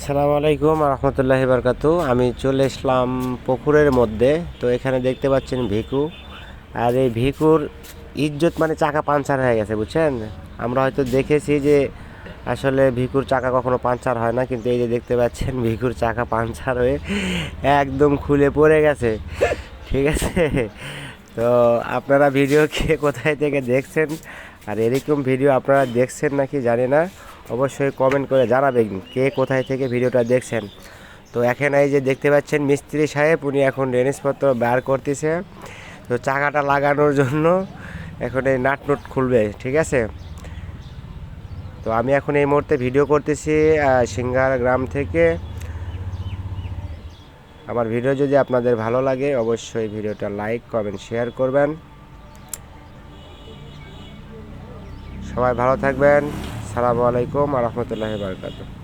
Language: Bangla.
আসসালামু আলাইকুম রহমতুল্লাহি বারকাতু। আমি চলে আসলাম পুকুরের মধ্যে। তো এখানে দেখতে পাচ্ছেন ভিকু। আর এই ভিকুর ইজ্জত মানে চাকা পাঞ্চার হয়ে গেছে, বুঝছেন। আমরা হয়তো দেখেছি যে আসলে ভিকুর চাকা কখনো পাঞ্চার হয় না, কিন্তু এই যে দেখতে পাচ্ছেন ভিকুর চাকা পাঞ্চার হয়ে একদম খুলে পড়ে গেছে। ঠিক আছে। তো আপনারা ভিডিও কে কোথায় থেকে দেখছেন, আর এরকম ভিডিও আপনারা দেখছেন নাকি জানি না, অবশ্যই কমেন্ট করে জানাবেন কে কোথায় থেকে ভিডিওটা দেখছেন। তো এখানে এই যে দেখতে পাচ্ছেন মিস্ত্রি সাহেব, উনি এখন জিনিসপত্র বার করতেছে। তো চাকাটা লাগানোর জন্য এখন এই নাট নুট খুলবে, ঠিক আছে। তো আমি এখন এই মুহূর্তে ভিডিও করতেছি সিঙ্গার গ্রাম থেকে। আমার ভিডিও যদি আপনাদের ভালো লাগে অবশ্যই ভিডিওটা লাইক কমেন্ট শেয়ার করবেন। সবাই ভালো থাকবেন। আসসালামু আলাইকুম ওয়া রাহমাতুল্লাহি ওয়া বারাকাতুহু।